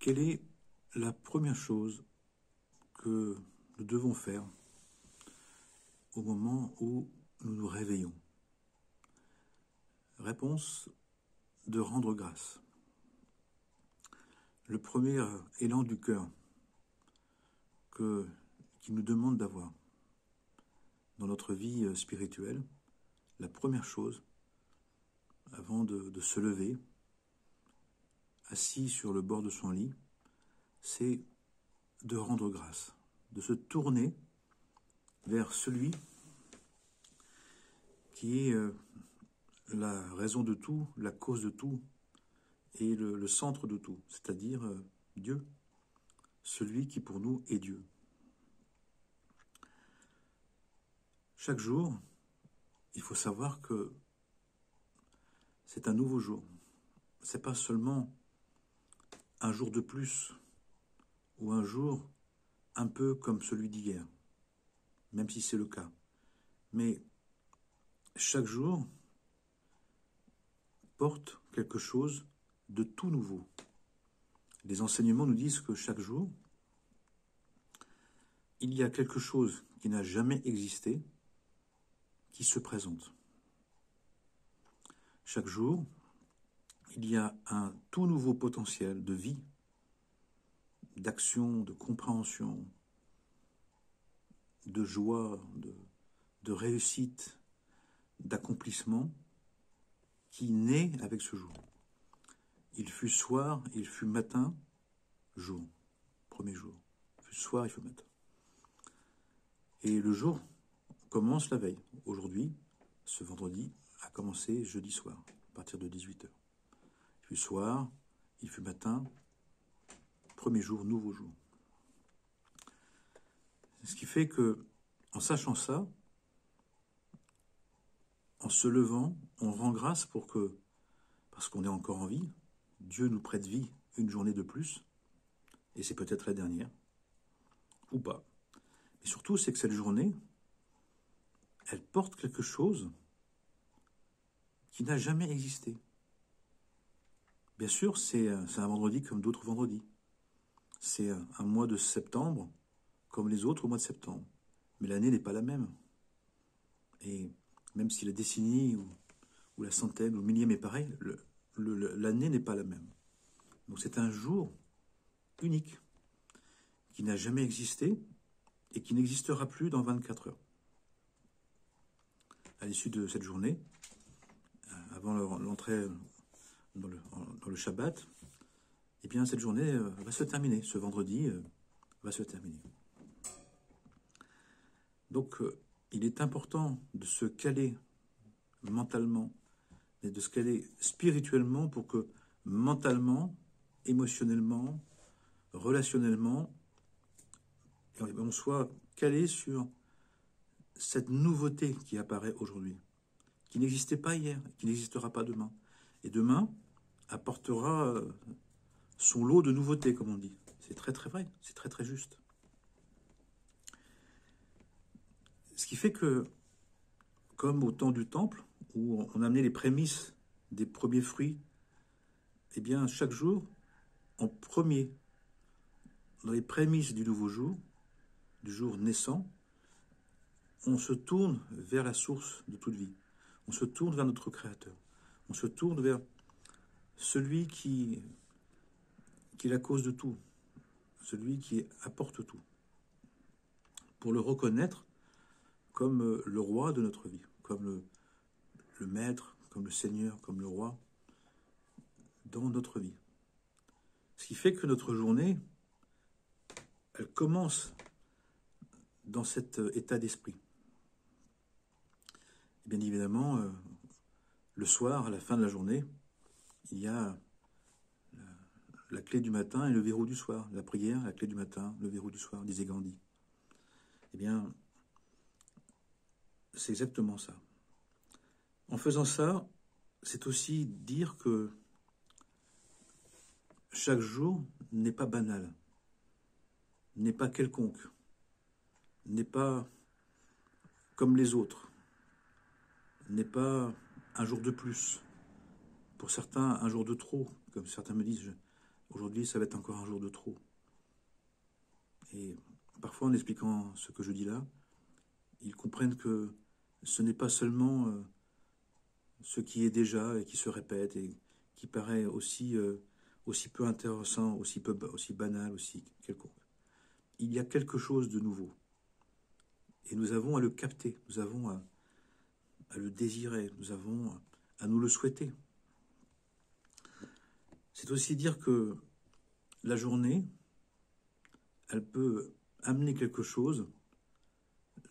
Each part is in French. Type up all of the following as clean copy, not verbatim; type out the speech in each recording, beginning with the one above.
Quelle est la première chose que nous devons faire au moment où nous nous réveillons? Réponse: de rendre grâce. Le premier élan du cœur qui nous demande d'avoir dans notre vie spirituelle, la première chose, avant de se lever, assis sur le bord de son lit, c'est de rendre grâce, de se tourner vers celui qui est la raison de tout, la cause de tout, et le centre de tout, c'est-à-dire Dieu, celui qui pour nous est Dieu. Chaque jour, il faut savoir que c'est un nouveau jour. C'est pas seulement un jour de plus ou un jour un peu comme celui d'hier, même si c'est le cas. Mais chaque jour porte quelque chose de tout nouveau. Les enseignements nous disent que chaque jour, il y a quelque chose qui n'a jamais existé qui se présente. Chaque jour, il y a un tout nouveau potentiel de vie, d'action, de compréhension, de joie, de réussite, d'accomplissement qui naît avec ce jour. Il fut soir, il fut matin, jour, premier jour. Il fut soir, il fut matin. Et le jour commence la veille. Aujourd'hui, ce vendredi, a commencé jeudi soir, à partir de 18h. Il fut soir, il fut matin, premier jour, nouveau jour. Ce qui fait que, en sachant ça, en se levant, on rend grâce parce qu'on est encore en vie, Dieu nous prête vie une journée de plus, et c'est peut-être la dernière, ou pas. Mais surtout, c'est que cette journée, elle porte quelque chose qui n'a jamais existé. Bien sûr, c'est un vendredi comme d'autres vendredis. C'est un mois de septembre comme les autres au mois de septembre. Mais l'année n'est pas la même. Et même si la décennie ou la centaine ou le millième est pareil, l'année n'est pas la même. Donc c'est un jour unique qui n'a jamais existé et qui n'existera plus dans 24 heures. À l'issue de cette journée, avant l'entrée dans le Shabbat, eh bien cette journée va se terminer. Ce vendredi va se terminer. Donc il est important de se caler mentalement et de se caler spirituellement pour que mentalement, émotionnellement, relationnellement, on soit calé sur cette nouveauté qui apparaît aujourd'hui, qui n'existait pas hier, qui n'existera pas demain. Et demain apportera son lot de nouveautés, comme on dit. C'est très très vrai, c'est très très juste. Ce qui fait que, comme au temps du temple, où on amenait les prémices des premiers fruits, eh bien chaque jour, en premier, dans les prémices du nouveau jour, du jour naissant, on se tourne vers la source de toute vie. On se tourne vers notre Créateur. On se tourne vers celui qui est la cause de tout, celui qui apporte tout, pour le reconnaître comme le roi de notre vie, comme le maître, comme le Seigneur, comme le roi dans notre vie. Ce qui fait que notre journée, elle commence dans cet état d'esprit. Et bien évidemment, le soir, à la fin de la journée, il y a la clé du matin et le verrou du soir. La prière, la clé du matin, le verrou du soir, disait Gandhi. Eh bien, c'est exactement ça. En faisant ça, c'est aussi dire que chaque jour n'est pas banal, n'est pas quelconque, n'est pas comme les autres, n'est pas un jour de plus. Pour certains, un jour de trop, comme certains me disent, Aujourd'hui, ça va être encore un jour de trop. Et parfois, en expliquant ce que je dis là, ils comprennent que ce n'est pas seulement ce qui est déjà et qui se répète et qui paraît aussi peu intéressant, aussi banal, aussi quelconque. Il y a quelque chose de nouveau. Et nous avons à le capter, nous avons à le désirer, nous avons à nous le souhaiter. C'est aussi dire que la journée, elle peut amener quelque chose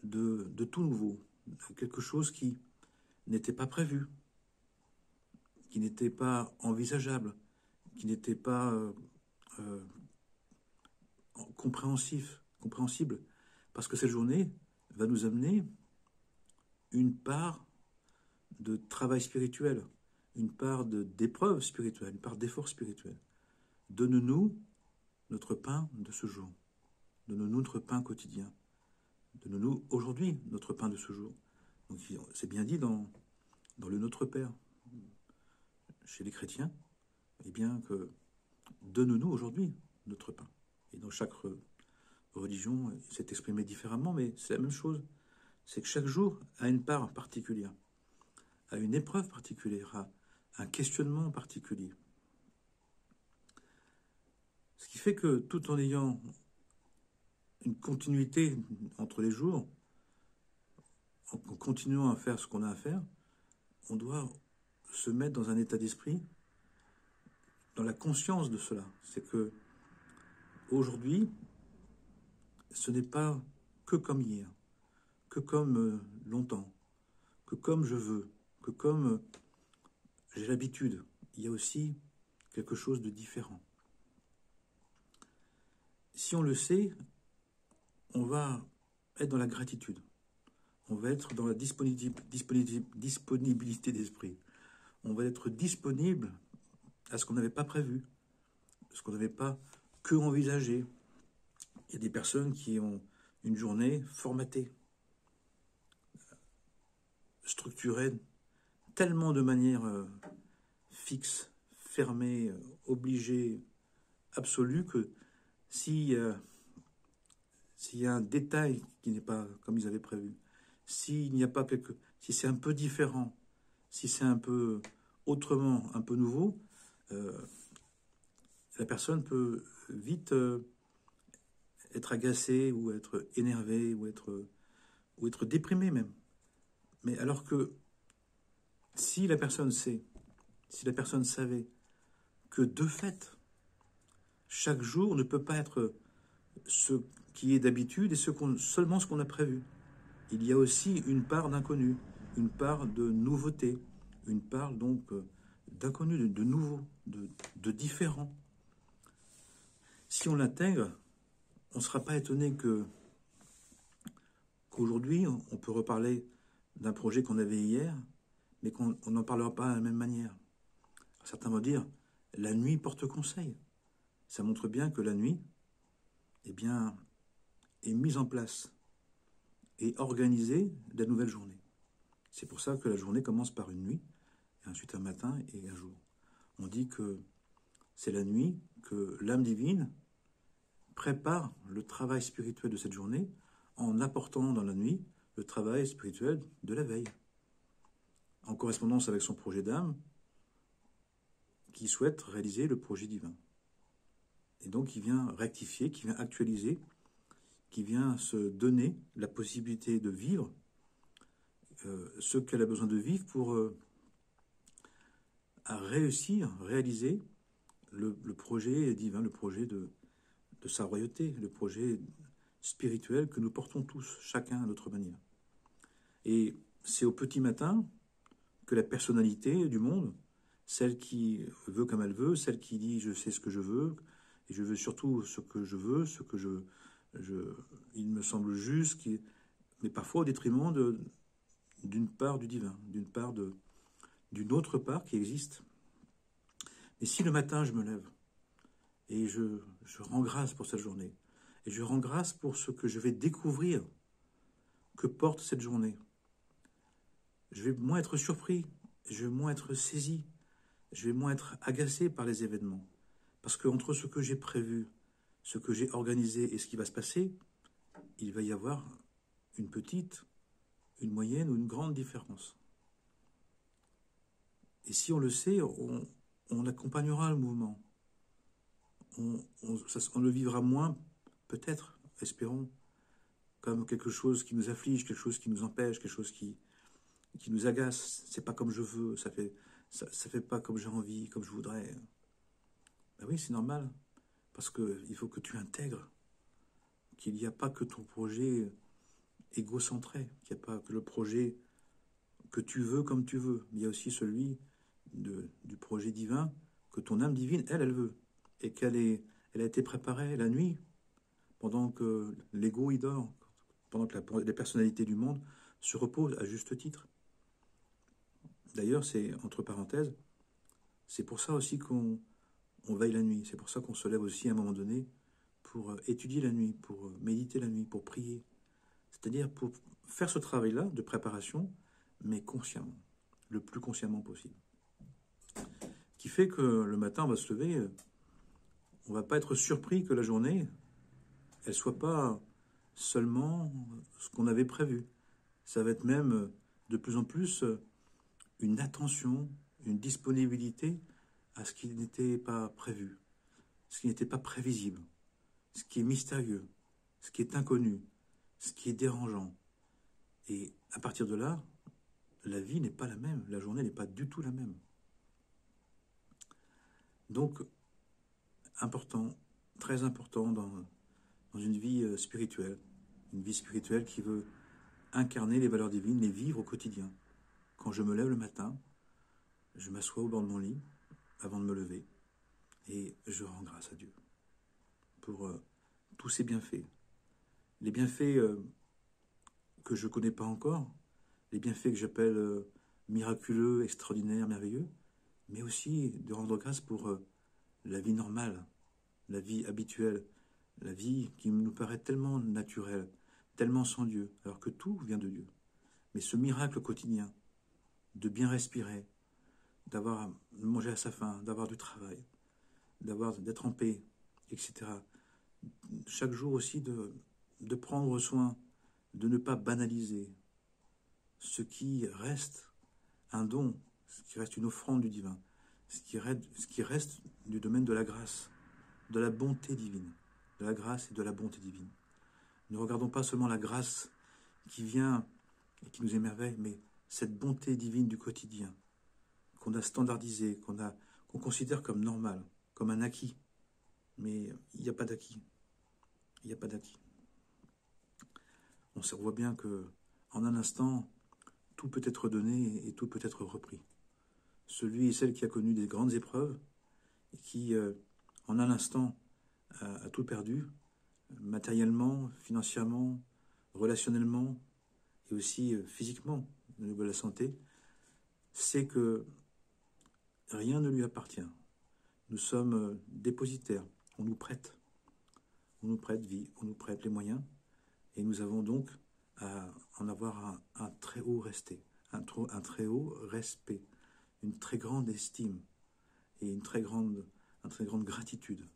de tout nouveau, quelque chose qui n'était pas prévu, qui n'était pas envisageable, qui n'était pas euh, compréhensible, parce que cette journée va nous amener une part de travail spirituel, une part d'épreuve spirituelle, une part d'effort spirituel. Donne-nous notre pain de ce jour. Donne-nous notre pain quotidien. Donne-nous aujourd'hui notre pain de ce jour. Donc c'est bien dit dans le Notre Père, chez les chrétiens, eh bien que donne-nous aujourd'hui notre pain. Et dans chaque religion, c'est exprimé différemment, mais c'est la même chose. C'est que chaque jour a une part particulière, a une épreuve particulière, a un questionnement particulier. Ce qui fait que tout en ayant une continuité entre les jours, en continuant à faire ce qu'on a à faire, on doit se mettre dans un état d'esprit, dans la conscience de cela. C'est que aujourd'hui, ce n'est pas que comme hier, que comme longtemps, que comme je veux, que comme j'ai l'habitude. Il y a aussi quelque chose de différent. Si on le sait, on va être dans la gratitude. On va être dans la disponibilité d'esprit. On va être disponible à ce qu'on n'avait pas prévu, ce qu'on n'avait pas que envisagé. Il y a des personnes qui ont une journée formatée, structurée, tellement de manière fixe, fermée, obligée, absolue, que s'il y a un détail qui n'est pas comme ils avaient prévu, s'il n'y a pas si c'est un peu différent, si c'est un peu autrement, un peu nouveau, la personne peut vite être agacée ou être énervée ou être déprimée même. Mais alors que si la personne sait, si la personne savait que de fait, chaque jour ne peut pas être ce qui est d'habitude et seulement ce qu'on a prévu. Il y a aussi une part d'inconnu, une part de nouveauté, une part donc d'inconnu, de nouveau, de différent. Si on l'intègre, on ne sera pas étonné qu'aujourd'hui, on peut reparler d'un projet qu'on avait hier, mais qu'on n'en parlera pas de la même manière. Certains vont dire, la nuit porte conseil. Ça montre bien que la nuit, eh bien, est mise en place et organisée la nouvelle journée. C'est pour ça que la journée commence par une nuit, et ensuite un matin et un jour. On dit que c'est la nuit que l'âme divine prépare le travail spirituel de cette journée en apportant dans la nuit le travail spirituel de la veille, en correspondance avec son projet d'âme qui souhaite réaliser le projet divin. Et donc il vient rectifier, qui vient actualiser, qui vient se donner la possibilité de vivre ce qu'elle a besoin de vivre pour réaliser le projet divin, le projet de sa royauté, le projet spirituel que nous portons tous, chacun à notre manière. Et c'est au petit matin que la personnalité du monde, celle qui veut comme elle veut, celle qui dit je sais ce que je veux, et je veux surtout ce que je veux, ce que il me semble juste, mais parfois au détriment d'une part du divin, d'une autre part qui existe. Et si le matin je me lève et je rends grâce pour cette journée, et je rends grâce pour ce que je vais découvrir que porte cette journée, je vais moins être surpris, je vais moins être saisi, je vais moins être agacé par les événements, Parce qu'entre ce que j'ai prévu, ce que j'ai organisé et ce qui va se passer, il va y avoir une petite, une moyenne ou une grande différence. Et si on le sait, on accompagnera le mouvement. On le vivra moins, peut-être, espérons, comme quelque chose qui nous afflige, quelque chose qui nous empêche, quelque chose qui nous agace. C'est pas comme je veux, ça fait pas comme j'ai envie, comme je voudrais. Ben oui, c'est normal, parce qu'il faut que tu intègres qu'il n'y a pas que ton projet égocentré, qu'il n'y a pas que le projet que tu veux comme tu veux. Il y a aussi celui du projet divin que ton âme divine, elle veut. Et elle a été préparée la nuit, pendant que l'ego y dort, pendant que les personnalités du monde se reposent à juste titre. D'ailleurs, c'est, entre parenthèses, c'est pour ça aussi qu'on veille la nuit. C'est pour ça qu'on se lève aussi à un moment donné pour étudier la nuit, pour méditer la nuit, pour prier. C'est-à-dire pour faire ce travail-là de préparation, mais consciemment, le plus consciemment possible. Qui fait que le matin, on va se lever, on va pas être surpris que la journée, elle soit pas seulement ce qu'on avait prévu. Ça va être même de plus en plus une attention, une disponibilité à ce qui n'était pas prévu, ce qui n'était pas prévisible, ce qui est mystérieux, ce qui est inconnu, ce qui est dérangeant. Et à partir de là, la vie n'est pas la même, la journée n'est pas du tout la même. Donc, important, très important dans une vie spirituelle qui veut incarner les valeurs divines, les vivre au quotidien. Quand je me lève le matin, je m'assois au bord de mon lit avant de me lever et je rends grâce à Dieu pour tous ses bienfaits. Les bienfaits que je ne connais pas encore, les bienfaits que j'appelle miraculeux, extraordinaires, merveilleux, mais aussi de rendre grâce pour la vie normale, la vie habituelle, la vie qui nous paraît tellement naturelle, tellement sans Dieu, alors que tout vient de Dieu. Mais ce miracle quotidien, de bien respirer, d'avoir mangé à sa faim, d'avoir du travail, d'être en paix, etc. Chaque jour aussi de prendre soin, de ne pas banaliser ce qui reste un don, ce qui reste une offrande du divin, ce qui reste du domaine de la grâce, de la bonté divine, de la grâce et de la bonté divine. Ne regardons pas seulement la grâce qui vient et qui nous émerveille, mais cette bonté divine du quotidien, qu'on a standardisée, qu'on considère comme normale, comme un acquis. Mais il n'y a pas d'acquis. Il n'y a pas d'acquis. On voit bien que en un instant, tout peut être donné et tout peut être repris. Celui et celle qui a connu des grandes épreuves et qui, en un instant, a tout perdu, matériellement, financièrement, relationnellement et aussi physiquement, au niveau de la santé, c'est que rien ne lui appartient. Nous sommes dépositaires, on nous prête vie, on nous prête les moyens, et nous avons donc à en avoir un très haut respect, un très haut respect, une très grande estime et une très grande gratitude.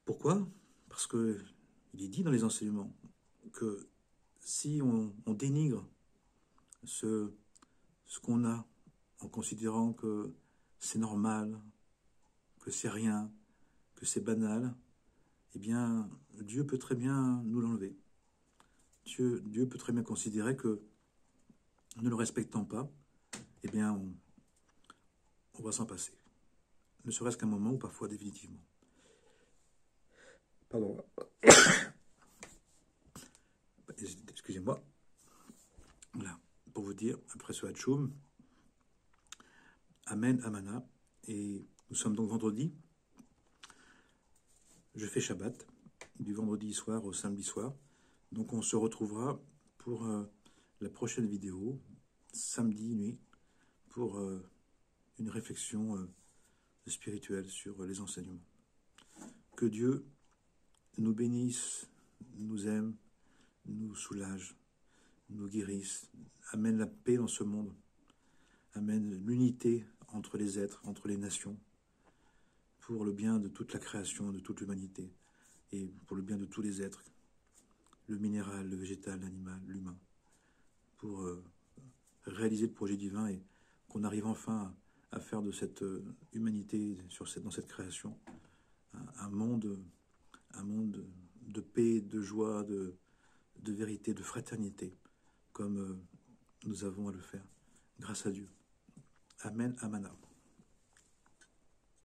Pourquoi? Parce que il est dit dans les enseignements que si on dénigre ce qu'on a en considérant que c'est normal, que c'est rien, que c'est banal, eh bien, Dieu peut très bien nous l'enlever. Dieu peut très bien considérer que, ne le respectant pas, eh bien, on va s'en passer. Ne serait-ce qu'un moment ou parfois définitivement. Pardon. Excusez-moi. Voilà, pour vous dire, après ce Hatchoum, Amen, Amana, et nous sommes donc vendredi. Je fais Shabbat, du vendredi soir au samedi soir. Donc on se retrouvera pour la prochaine vidéo, samedi nuit, pour une réflexion spirituelle sur les enseignements. Que Dieu nous bénisse, nous aime, nous soulage, nous guérisse, amène la paix dans ce monde, amène l'unité entre les êtres, entre les nations, pour le bien de toute la création, de toute l'humanité, et pour le bien de tous les êtres, le minéral, le végétal, l'animal, l'humain, pour réaliser le projet divin et qu'on arrive enfin à faire de cette humanité, dans cette création, un monde de paix, de joie, de vérité, de fraternité, comme nous avons à le faire, grâce à Dieu. Amen, Amana.